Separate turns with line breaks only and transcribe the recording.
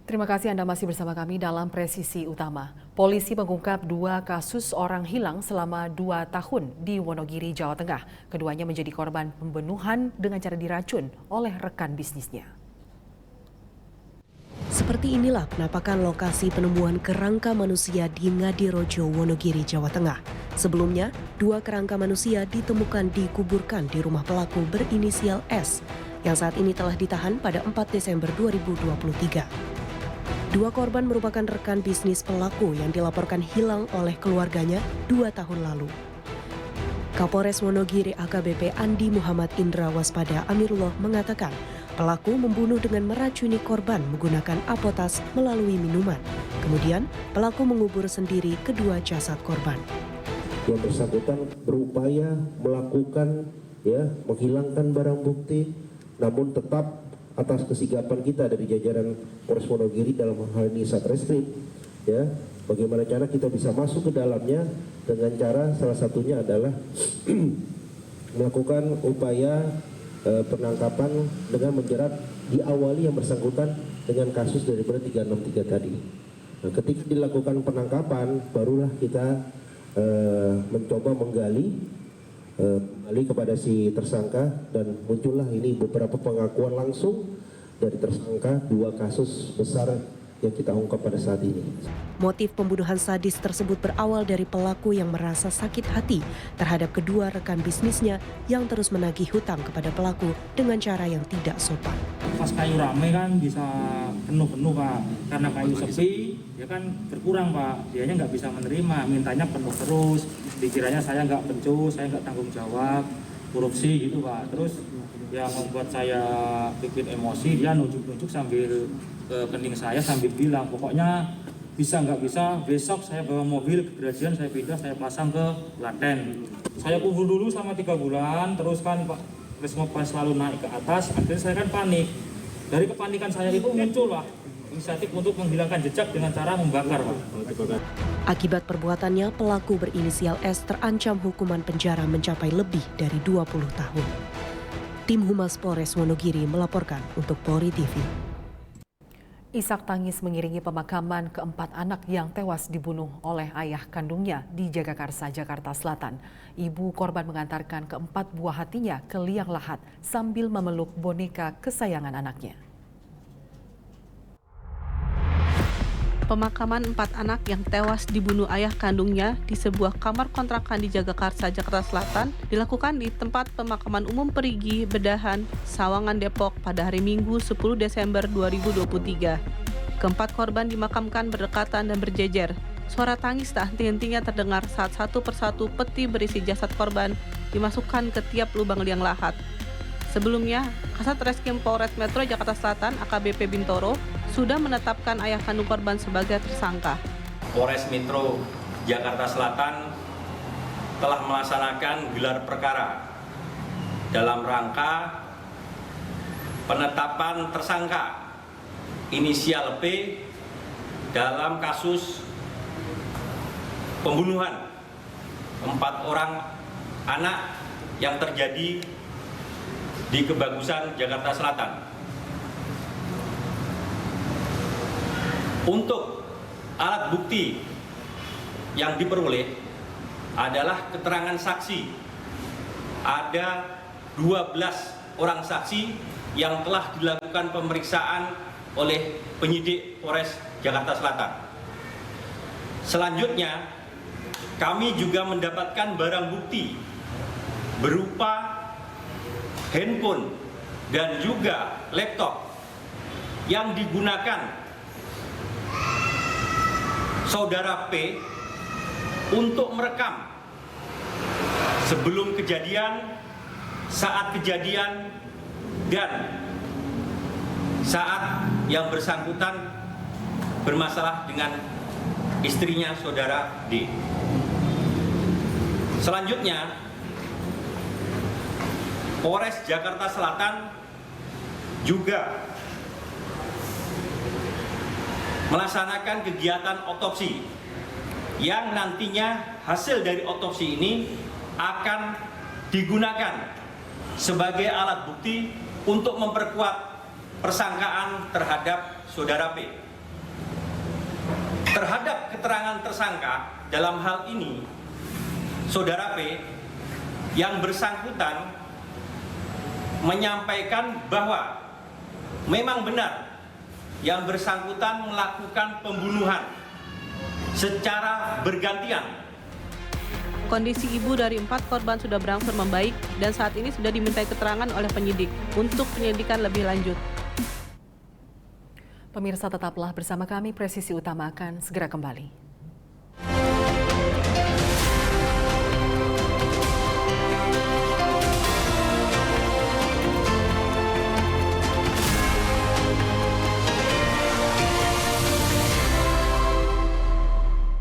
Terima kasih Anda masih bersama kami dalam Presisi Utama. Polisi mengungkap 2 kasus orang hilang selama 2 tahun di Wonogiri, Jawa Tengah. Keduanya menjadi korban pembunuhan dengan cara diracun oleh rekan bisnisnya.
Seperti inilah penampakan lokasi penemuan kerangka manusia di Ngadirojo, Wonogiri, Jawa Tengah. Sebelumnya, 2 kerangka manusia ditemukan dikuburkan di rumah pelaku berinisial S, yang saat ini telah ditahan pada 4 Desember 2023. 2 korban merupakan rekan bisnis pelaku yang dilaporkan hilang oleh keluarganya 2 tahun lalu. Kapolres Wonogiri AKBP Andi Muhammad Indra Waspada Amirullah mengatakan pelaku membunuh dengan meracuni korban menggunakan apotas melalui minuman. Kemudian pelaku mengubur sendiri kedua jasad korban.
Yang bersangkutan berupaya melakukan menghilangkan barang bukti, namun tetap atas kesigapan kita dari jajaran Polres Wonogiri dalam hal ini Satreskrim, bagaimana cara kita bisa masuk ke dalamnya dengan cara salah satunya adalah melakukan upaya penangkapan dengan menjerat diawali yang bersangkutan dengan kasus daripada 363 tadi. Nah, ketika dilakukan penangkapan barulah kita mencoba menggali kepada si tersangka dan muncullah ini beberapa pengakuan langsung dari tersangka 2 kasus besar yang kita ungkap pada saat ini.
Motif pembunuhan sadis tersebut berawal dari pelaku yang merasa sakit hati terhadap kedua rekan bisnisnya yang terus menagih hutang kepada pelaku dengan cara yang tidak sopan.
Pas kayu rame kan bisa penuh Pak, karena kayu sepi ya kan berkurang Pak, dianya nggak bisa menerima, mintanya penuh terus, dikiranya saya nggak becus, saya nggak tanggung jawab, korupsi gitu Pak. Terus yang membuat saya bikin emosi, dia nunjuk-nunjuk sambil ke kening saya sambil bilang pokoknya bisa nggak bisa besok saya bawa mobil ke Grajian, saya pindah, saya pasang ke Klaten. Saya kubur dulu selama 3 bulan, terus kan Pak Resmopas selalu naik ke atas, akhirnya saya kan panik. Dari kepanikan saya itu muncullah inisiatif untuk menghilangkan jejak dengan cara membakar Pak.
Akibat perbuatannya, pelaku berinisial S terancam hukuman penjara mencapai lebih dari 20 tahun. Tim Humas Polres Wonogiri melaporkan untuk Polri TV.
Isak tangis mengiringi pemakaman keempat anak yang tewas dibunuh oleh ayah kandungnya di Jagakarsa, Jakarta Selatan. Ibu korban mengantarkan keempat buah hatinya ke liang lahat sambil memeluk boneka kesayangan anaknya.
Pemakaman 4 anak yang tewas dibunuh ayah kandungnya di sebuah kamar kontrakan di Jagakarsa, Jakarta Selatan dilakukan di tempat pemakaman umum Perigi, Bedahan, Sawangan, Depok pada hari Minggu 10 Desember 2023. Keempat korban dimakamkan berdekatan dan berjejer. Suara tangis tak henti-hentinya terdengar saat satu persatu peti berisi jasad korban dimasukkan ke tiap lubang liang lahat. Sebelumnya, Kasat Reskrim Polres Metro Jakarta Selatan AKBP Bintoro sudah menetapkan ayah kandung korban sebagai tersangka.
Polres Metro Jakarta Selatan telah melaksanakan gelar perkara dalam rangka penetapan tersangka inisial P dalam kasus pembunuhan 4 orang anak yang terjadi di Kebagusan, Jakarta Selatan. Untuk alat bukti yang diperoleh adalah keterangan saksi. Ada 12 orang saksi yang telah dilakukan pemeriksaan oleh penyidik Polres Jakarta Selatan. Selanjutnya, kami juga mendapatkan barang bukti berupa handphone dan juga laptop yang digunakan saudara P untuk merekam sebelum kejadian, saat kejadian, dan saat yang bersangkutan bermasalah dengan istrinya saudara D. Selanjutnya, Polres Jakarta Selatan juga melaksanakan kegiatan otopsi yang nantinya hasil dari otopsi ini akan digunakan sebagai alat bukti untuk memperkuat persangkaan terhadap saudara P. Terhadap keterangan tersangka dalam hal ini, Saudara P yang bersangkutan menyampaikan bahwa memang benar yang bersangkutan melakukan pembunuhan secara bergantian.
Kondisi ibu dari 4 korban sudah berangsur membaik dan saat ini sudah dimintai keterangan oleh penyidik untuk penyelidikan lebih lanjut.
Pemirsa tetaplah bersama kami, Presisi Utama akan segera kembali.